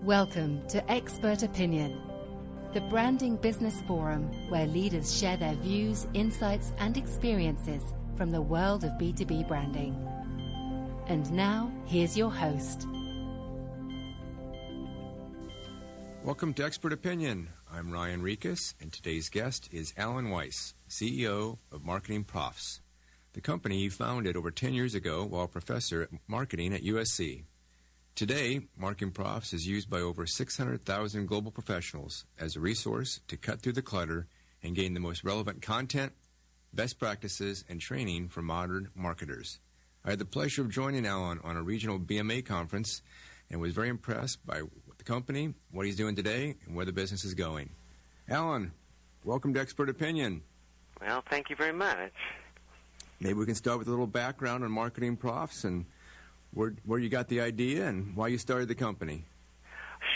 Welcome to Expert Opinion, the branding business forum where leaders share their views, insights, and experiences from the world of B2B branding. And now, here's your host. Welcome to Expert Opinion. I'm Ryan Rieches, and today's guest is Alan Weiss, CEO of MarketingProfs, the company he founded over 10 years ago while a professor at marketing at USC. Today, MarketingProfs is used by over 600,000 global professionals as a resource to cut through the clutter and gain the most relevant content, best practices, and training for modern marketers. I had the pleasure of joining Alan on a regional BMA conference and was very impressed by the company, what he's doing today, and where the business is going. Alan, welcome to Expert Opinion. Well, thank you very much. Maybe we can start with a little background on MarketingProfs and where you got the idea and why you started the company.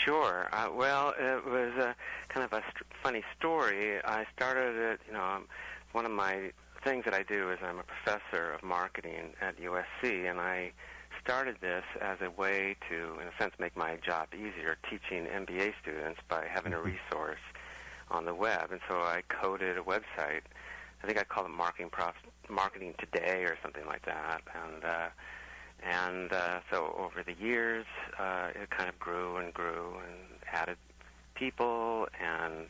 Sure. Well, it was kind of a funny story. I started it, one of my things that I do is I'm a professor of marketing at USC, and I started this as a way to, in a sense, make my job easier, teaching MBA students by having a resource on the web. And so I coded a website. I think I called it MarketingProfs Marketing Today or something like that. And so over the years, it kind of grew and added people, and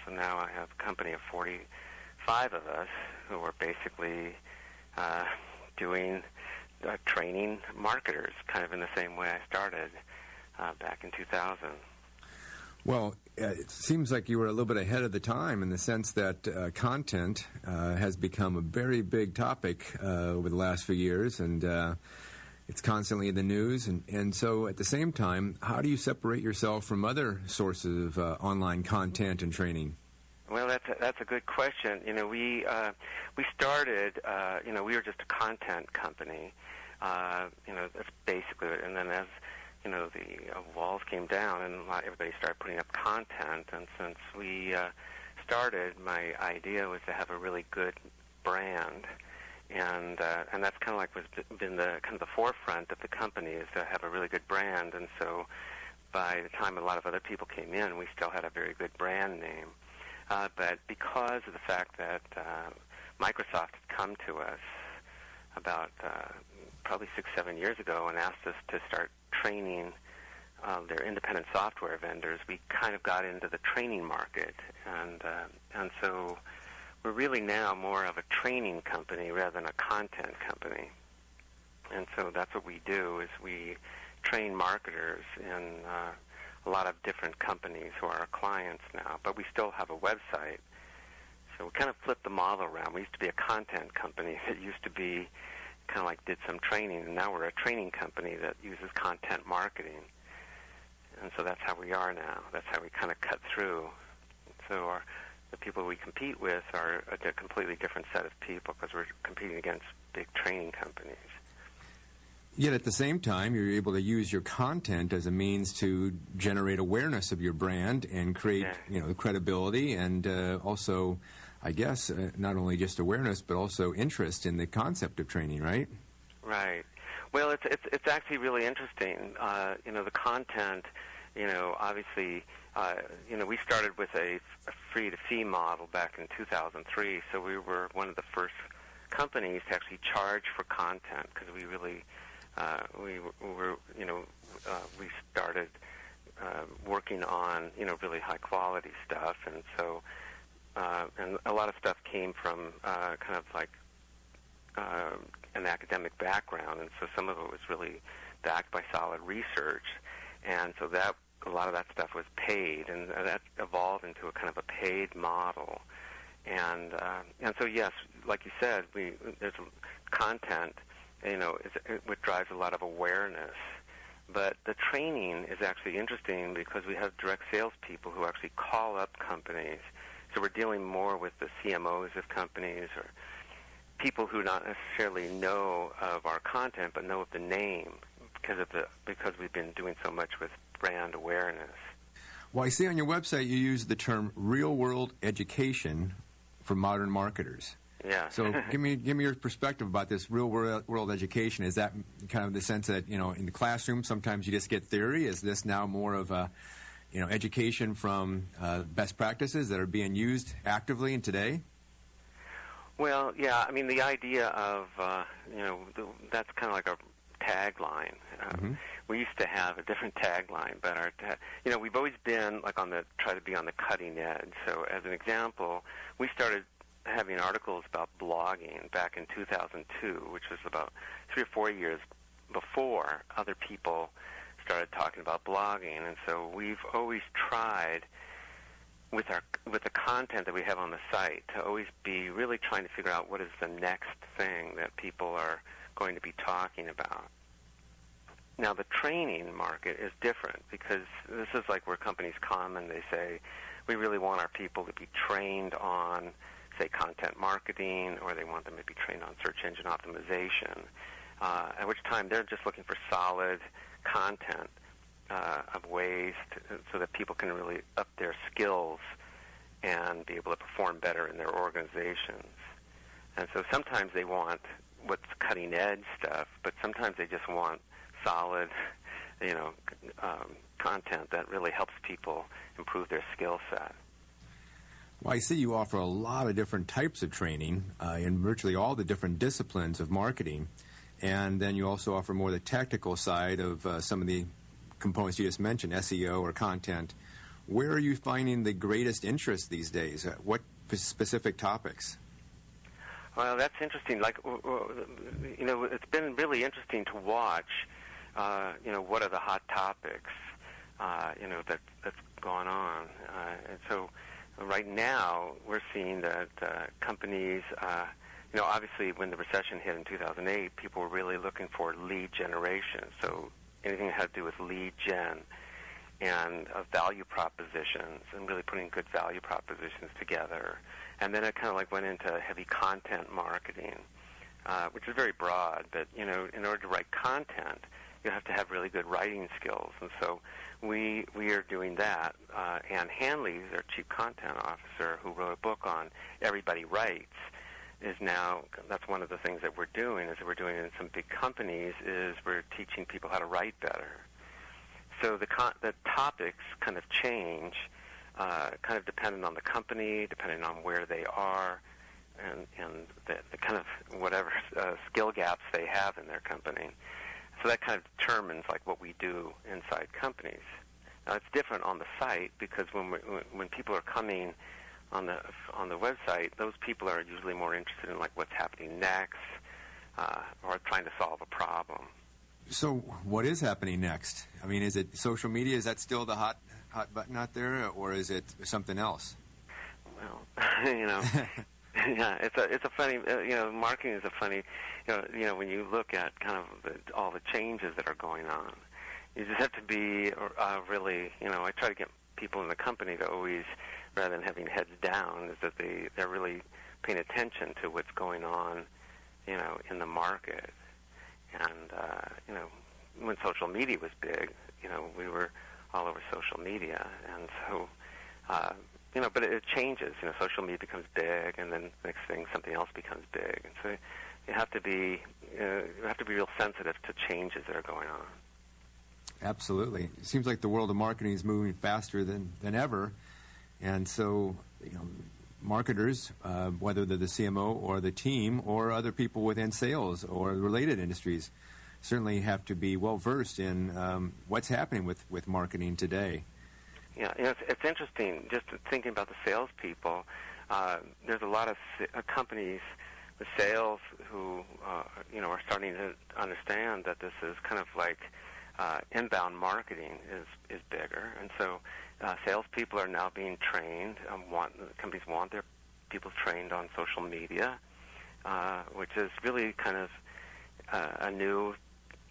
so now I have a company of 45 of us who are basically doing training marketers, kind of in the same way I started back in 2000. Well, it seems like you were a little bit ahead of the time in the sense that content has become a very big topic over the last few years, and it's constantly in the news. And so at the same time, how do you separate yourself from other sources of online content and training? Well, that's a good question. We started, we were just a content company. That's basically it. And then as the walls came down and everybody started putting up content. And since we started, my idea was to have a really good brand, and that's kind of like been the kind of the forefront of the company, is to have a really good brand. And so by the time a lot of other people came in, we still had a very good brand name. But because of the fact that Microsoft had come to us about probably 6-7 years ago and asked us to start training their independent software vendors, we kind of got into the training market, and so we're really now more of a training company rather than a content company. And so that's what we do, is we train marketers in a lot of different companies who are our clients now, but we still have a website. So we kind of flipped the model around. We used to be a content company that used to be kind of like did some training, and now we're a training company that uses content marketing. And so that's how we are now. That's how we kind of cut through. So the people we compete with are a completely different set of people because we're competing against big training companies. Yet at the same time, you're able to use your content as a means to generate awareness of your brand and create, the credibility and also, I guess, not only just awareness, but also interest in the concept of training, right? Right. Well, it's actually really interesting. The content, obviously, we started with a free-to-fee model back in 2003, so we were one of the first companies to actually charge for content because we really, we started working on, really high-quality stuff, and so and a lot of stuff came from kind of like an academic background, and so some of it was really backed by solid research, and so that a lot of that stuff was paid, and that evolved into a kind of a paid model, and so yes, like you said, there's content, what drives a lot of awareness. But the training is actually interesting because we have direct salespeople who actually call up companies. So we're dealing more with the CMOs of companies or people who not necessarily know of our content but know of the name because we've been doing so much with brand awareness. Well, I see on your website you use the term real-world education for modern marketers. Yeah. So give me your perspective about this real world education. Is that kind of the sense that, in the classroom sometimes you just get theory? Is this now more of a, education from best practices that are being used actively in today? Well, yeah. I mean, the idea of that's kind of like a tagline. We used to have a different tagline, but we've always been like try to be on the cutting edge. So, as an example, we started having articles about blogging back in 2002, which was about 3 or 4 years before other people started talking about blogging. And so we've always tried with the content that we have on the site to always be really trying to figure out what is the next thing that people are going to be talking about. Now, the training market is different because this is like where companies come and they say, we really want our people to be trained on, say, content marketing, or they want them to be trained on search engine optimization, at which time they're just looking for solid content of ways so that people can really up their skills and be able to perform better in their organizations. And so sometimes they want what's cutting-edge stuff, but sometimes they just want solid, content that really helps people improve their skill set. Well, I see you offer a lot of different types of training in virtually all the different disciplines of marketing, and then you also offer more the technical side of some of the components you just mentioned, SEO or content. Where are you finding the greatest interest these days? What specific topics? Well, that's interesting. Like, it's been really interesting to watch, what are the hot topics, that's gone on. And so right now we're seeing that companies, obviously when the recession hit in 2008, people were really looking for lead generation. So anything that had to do with lead gen and value propositions and really putting good value propositions together. And then it kind of like went into heavy content marketing, which is very broad. But, in order to write content, you have to have really good writing skills. And so we are doing that. Ann Hanley, our chief content officer, who wrote a book on Everybody Writes, is now, that's one of the things that we're doing, is that we're doing in some big companies, is we're teaching people how to write better. So the topics kind of change, kind of depending on the company, depending on where they are, and the kind of whatever skill gaps they have in their company. So that kind of determines like what we do inside companies. Now it's different on the site because when people are coming on the website, those people are usually more interested in like what's happening next, or trying to solve a problem. So what is happening next? I mean, is it social media? Is that still the hot button out there, or is it something else? Well, yeah, it's a funny, marketing is a funny, when you look at kind of all the changes that are going on, you just have to be really, I try to get people in the company to always, rather than having heads down, is that they're really paying attention to what's going on, in the market. And, when social media was big, we were all over social media. And so, but it changes. Social media becomes big, and then next thing, something else becomes big. And so you have to be real sensitive to changes that are going on. Absolutely. It seems like the world of marketing is moving faster than ever. And so, marketers, whether they're the CMO or the team or other people within sales or related industries, certainly have to be well-versed in what's happening with marketing today. Yeah, it's interesting just thinking about the salespeople. There's a lot of companies with sales who, are starting to understand that this is kind of like inbound marketing is bigger. And so salespeople are now being trained. Companies want their people trained on social media, which is really kind of a new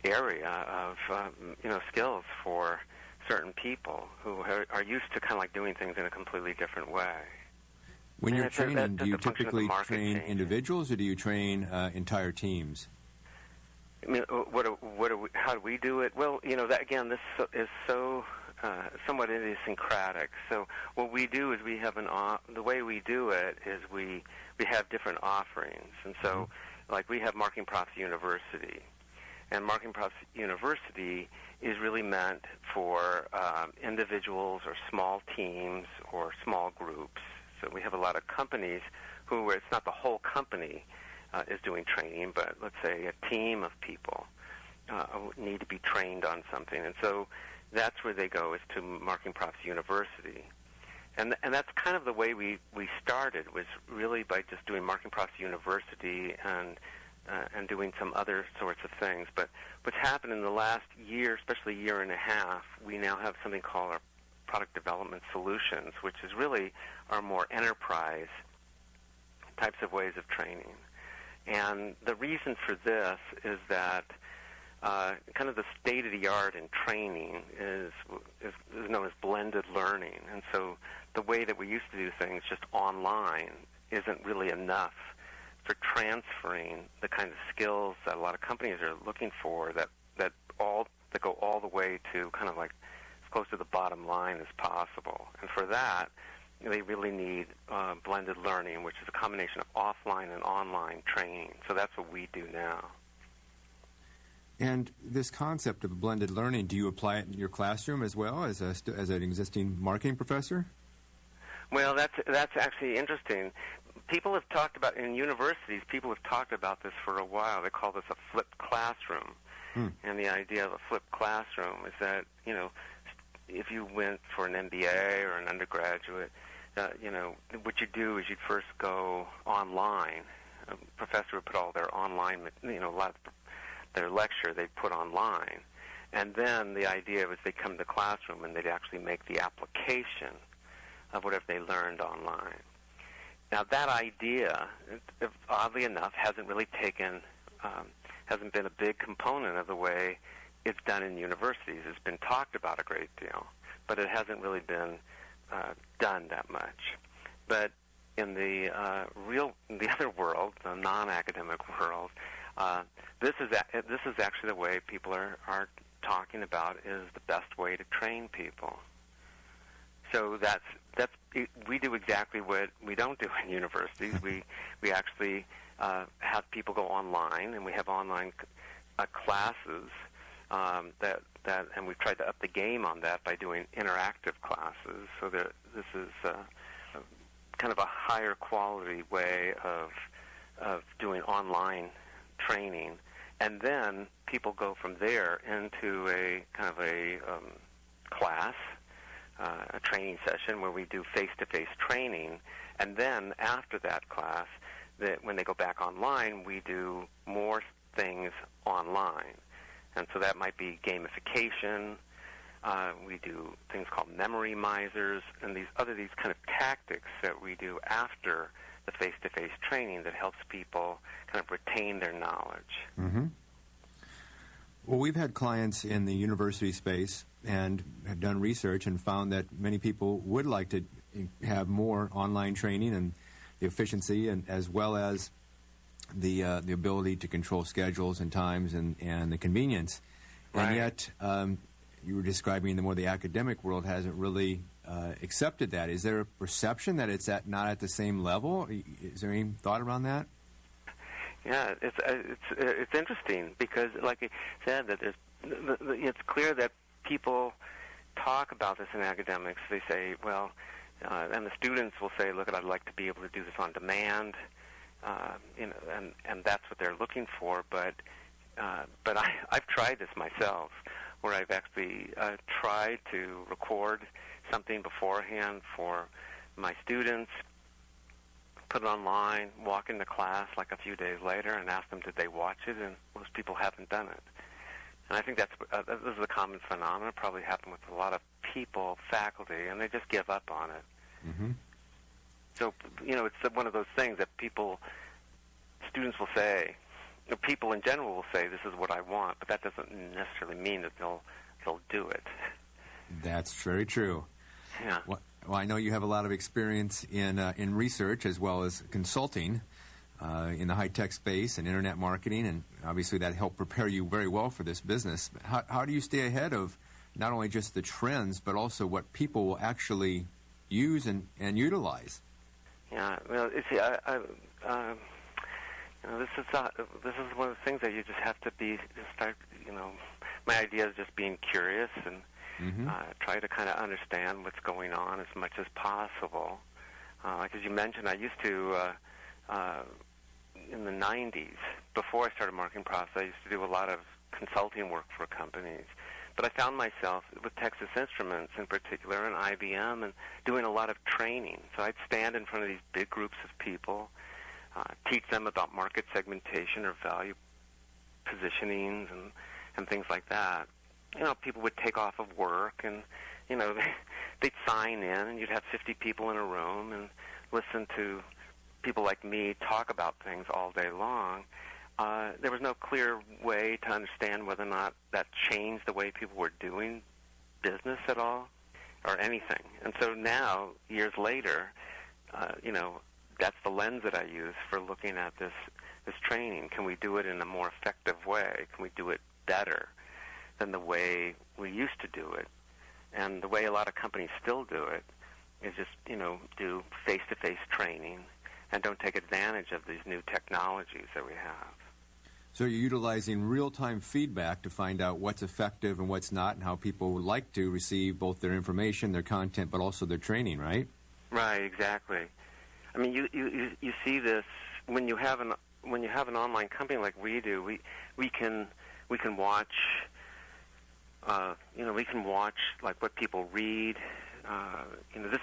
area of skills for certain people who are used to kind of like doing things in a completely different way. When you're training, do you typically train individuals, or do you train entire teams? I mean, how do we do it? Well, this is so somewhat idiosyncratic. So what we do is we have the way we do it is we have different offerings. And so, like, we have MarketingProfs University. And MarketingProfs University is really meant for individuals or small teams or small groups. So we have a lot of companies who it's not the whole company is doing training, but let's say a team of people need to be trained on something. And so that's where they go, is to MarketingProfs University. And that's kind of the way we started, was really by just doing MarketingProfs University and doing some other sorts of things. But what's happened in the last year, especially year and a half, we now have something called our Product Development Solutions, which is really our more enterprise types of ways of training. And the reason for this is that kind of the state-of-the-art in training is known as blended learning. And so the way that we used to do things just online isn't really enough for transferring the kind of skills that a lot of companies are looking for that go all the way to kind of like as close to the bottom line as possible. And for that, they really need blended learning, which is a combination of offline and online training. So that's what we do now. And this concept of blended learning, do you apply it in your classroom as well as an existing marketing professor? Well, that's actually interesting. People have talked about, in universities, people have talked about this for a while. They call this a flipped classroom. And the idea of a flipped classroom is that, if you went for an MBA or an undergraduate, what you do is you'd first go online. A professor would put all their online, a lot of their lecture they'd put online. And then the idea was they'd come to the classroom and they'd actually make the application of whatever they learned online. Now, that idea, oddly enough, hasn't really hasn't been a big component of the way it's done in universities. It's been talked about a great deal, but it hasn't really been done that much. But in the other world, the non-academic world, this is actually the way people are talking about is the best way to train people. So we do exactly what we don't do in universities. We actually have people go online, and we have online classes and we've tried to up the game on that by doing interactive classes. So this is kind of a higher quality way of doing online training, and then people go from there into a kind of a class. A training session where we do face-to-face training, and then after that class, when they go back online, we do more things online. And so that might be gamification. We do things called memory misers, and these kind of tactics that we do after the face-to-face training that helps people kind of retain their knowledge. Mm-hmm. Well, we've had clients in the university space and have done research and found that many people would like to have more online training and the efficiency, and as well as the ability to control schedules and times and the convenience. Right. And yet, you were describing the academic world hasn't really accepted that. Is there a perception that it's not at the same level? Is there any thought around that? Yeah, it's interesting because, like I said, that it's clear that people talk about this in academics. They say, well, and the students will say, look, I'd like to be able to do this on demand, and that's what they're looking for. But I've tried this myself, where I've actually tried to record something beforehand for my students, put it online, walk into class like a few days later, and ask them did they watch it, and most people haven't done it. And I think this is a common phenomenon. It probably happened with a lot of people, faculty, and they just give up on it. Mm-hmm. So, it's one of those things that students will say, people in general will say, this is what I want, but that doesn't necessarily mean that they'll do it. That's very true. Yeah. Well, I know you have a lot of experience in research as well as consulting in the high-tech space and internet marketing, and obviously that helped prepare you very well for this business. How do you stay ahead of not only just the trends, but also what people will actually use and utilize. Yeah, well, you see, this is one of the things that you just have to start. My idea is just being curious and try to kind of understand what's going on as much as possible. Like as you mentioned, I used to in the 90s, before I started MarketingProfs, I used to do a lot of consulting work for companies. But I found myself with Texas Instruments in particular and IBM and doing a lot of training. So I'd stand in front of these big groups of people, teach them about market segmentation or value positionings and things like that. People would take off of work and, they'd sign in and you'd have 50 people in a room and listen to people like me talk about things all day long. There was no clear way to understand whether or not that changed the way people were doing business at all or anything. And so now, years later, that's the lens that I use for looking at this training. Can we do it in a more effective way? Can we do it better than the way we used to do it? And the way a lot of companies still do it is just, do face-to-face training and don't take advantage of these new technologies that we have. So you're utilizing real-time feedback to find out what's effective and what's not and how people would like to receive both their information, their content, but also their training, right? Right, exactly. I mean, you see this when you have an online company like we do. We can watch we can watch like what people read. This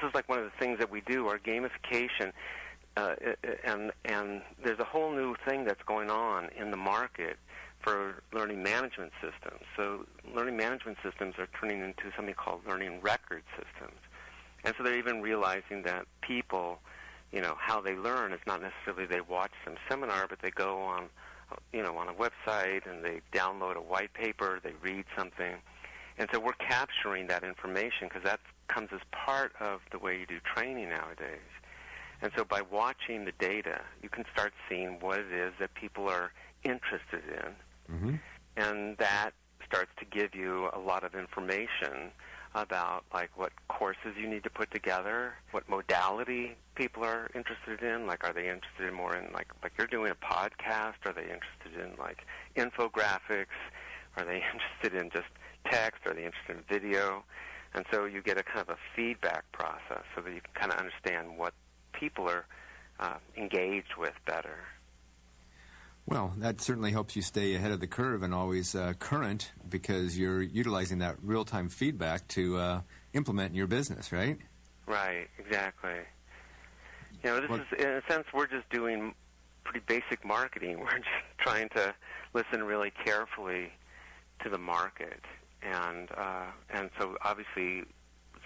is like one of the things that we do. Our gamification. And there's a whole new thing that's going on in the market for learning management systems. So learning management systems are turning into something called learning record systems. And so they're even realizing that people, how they learn is not necessarily they watch some seminar, but they go on, on a website and they download a white paper, they read something. And so we're capturing that information because that comes as part of the way you do training nowadays. And so by watching the data, you can start seeing what it is that people are interested in. And that starts to give you a lot of information about like what courses you need to put together, what modality people are interested in. Like, are they interested in more in like you're doing a podcast? Are they interested in like infographics? Are they interested in just text? Are they interested in video? And so you get a kind of a feedback process so that you can kind of understand what people are engaged with better. Well, that certainly helps you stay ahead of the curve and always current because you're utilizing that real-time feedback to implement in your business, right? Right, exactly. This is, in a sense, we're just doing pretty basic marketing. We're just trying to listen really carefully to the market. And so obviously,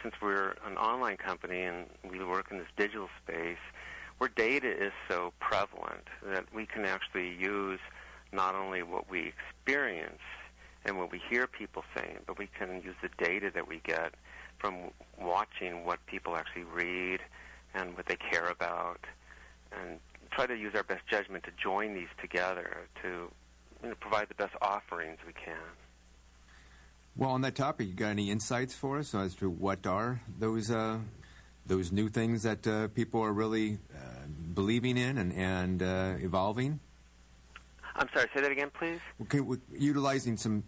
since we're an online company and we work in this digital space, where data is so prevalent that we can actually use not only what we experience and what we hear people saying, but we can use the data that we get from watching what people actually read and what they care about, and try to use our best judgment to join these together to provide the best offerings we can. Well, on that topic, you got any insights for us as to what are those new things that people are really believing in and evolving? I'm sorry, say that again, please. Okay, utilizing some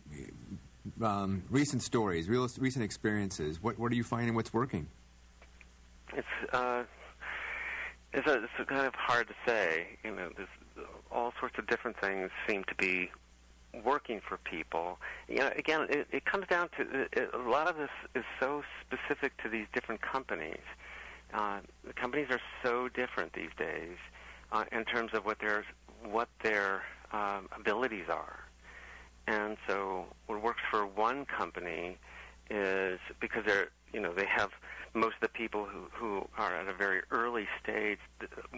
recent stories, recent experiences. What are you finding? What's working? It's kind of hard to say. There's all sorts of different things seem to be working for people. Again, it comes down to a lot of this is so specific to these different companies. The companies are so different these days in terms of what their abilities are, and so what works for one company is because they have most of the people who are at a very early stage.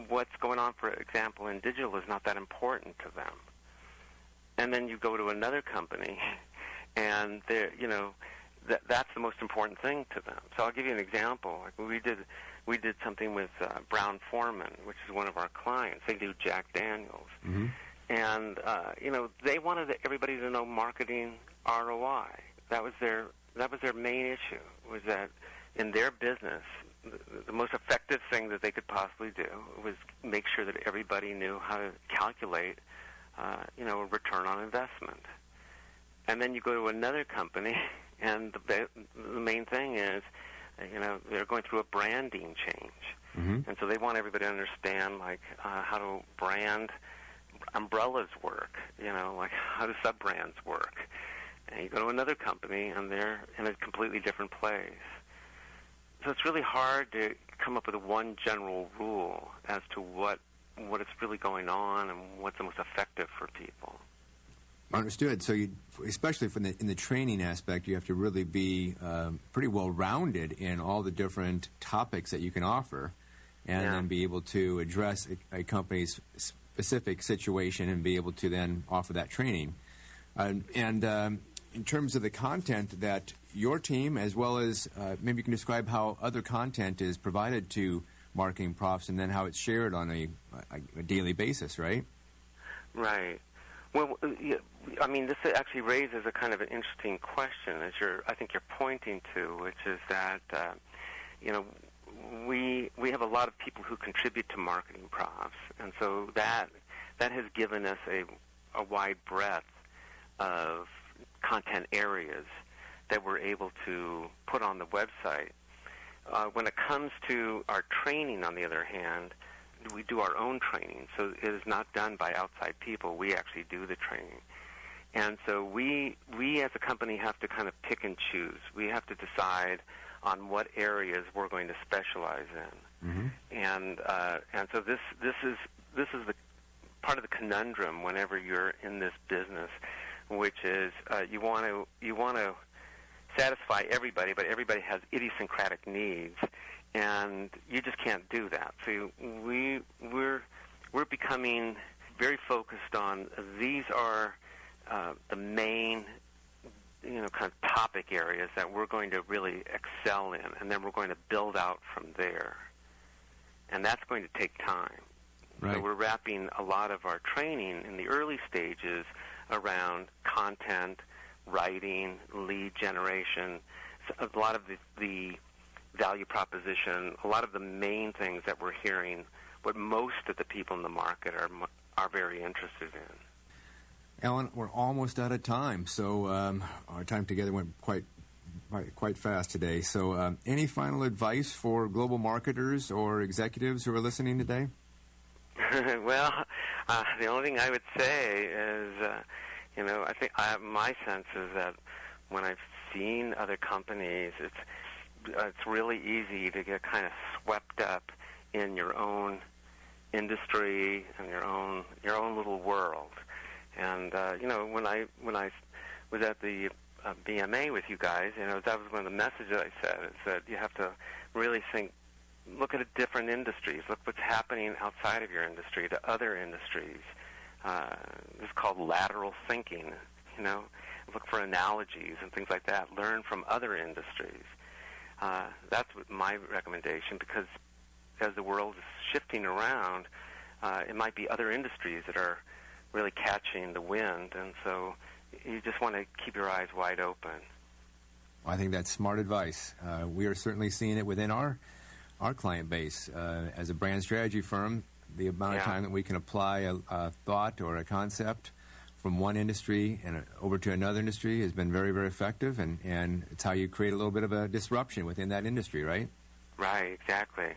What's going on, for example, in digital is not that important to them. And then you go to another company, and that's the most important thing to them. So I'll give you an example. Like we did something with Brown-Forman, which is one of our clients. They do Jack Daniels, and they wanted everybody to know marketing ROI. That was their main issue, was that in their business, the most effective thing that they could possibly do was make sure that everybody knew how to calculate, a return on investment. And then you go to another company, and the main thing is, they're going through a branding change. Mm-hmm. And so they want everybody to understand, how to brand umbrellas work, how do sub-brands work. And you go to another company, and they're in a completely different place. So it's really hard to come up with one general rule as to what is really going on and what's the most effective for people. Understood. So, especially in the training aspect, you have to really be pretty well-rounded in all the different topics that you can offer, and then be able to address a company's specific situation and be able to then offer that training. In terms of the content that your team, as well as maybe you can describe how other content is provided to Marketing Profs and then how it's shared on a daily basis, right? Right. Well, this actually raises a kind of an interesting question, as I think you're pointing to, which is that, we have a lot of people who contribute to Marketing Profs, and so that has given us a wide breadth of content areas that we're able to put on the website. When it comes to our training, on the other hand, we do our own training, so it is not done by outside people. We actually do the training. And so we as a company have to kind of pick and choose. We have to decide on what areas we're going to specialize in. Mm-hmm. And so this is the part of the conundrum whenever you're in this business, which is you want to satisfy everybody, but everybody has idiosyncratic needs, and you just can't do that. So we're becoming very focused on these are the main kind of topic areas that we're going to really excel in, and then we're going to build out from there, and that's going to take time. Right. So we're wrapping a lot of our training in the early stages around content, writing, lead generation, a lot of the value proposition, a lot of the main things that we're hearing, what most of the people in the market are very interested in. Alan, we're almost out of time, so our time together went quite fast today. So any final advice for global marketers or executives who are listening today? Well, the only thing I would say is, I think my sense is that when I've seen other companies, it's really easy to get kind of swept up in your own industry and your own little world. And when I was at the BMA with you guys, that was one of the messages I said, is that you have to really look at different industries, look what's happening outside of your industry to other industries. It's called lateral thinking, look for analogies and things like that. Learn from other industries. That's my recommendation, because as the world is shifting around, it might be other industries that are really catching the wind, and so you just want to keep your eyes wide open. Well, I think that's smart advice. We are certainly seeing it within our client base. As a brand strategy firm, the amount of time that we can apply a thought or a concept from one industry and over to another industry has been very, very effective, and it's how you create a little bit of a disruption within that industry, right? Right, exactly.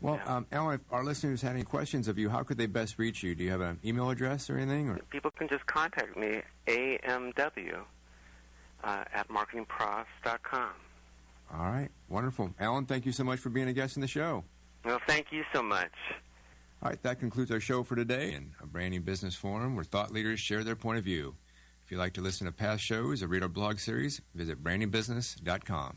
Well, Alan, if our listeners had any questions of you, how could they best reach you? Do you have an email address or anything? Or? People can just contact me, AMW, at MarketingProfs.com. All right, wonderful. Alan, thank you so much for being a guest in the show. Well, thank you so much. All right, that concludes our show for today, in a Branding Business Forum where thought leaders share their point of view. If you'd like to listen to past shows or read our blog series, visit BrandingBusiness.com.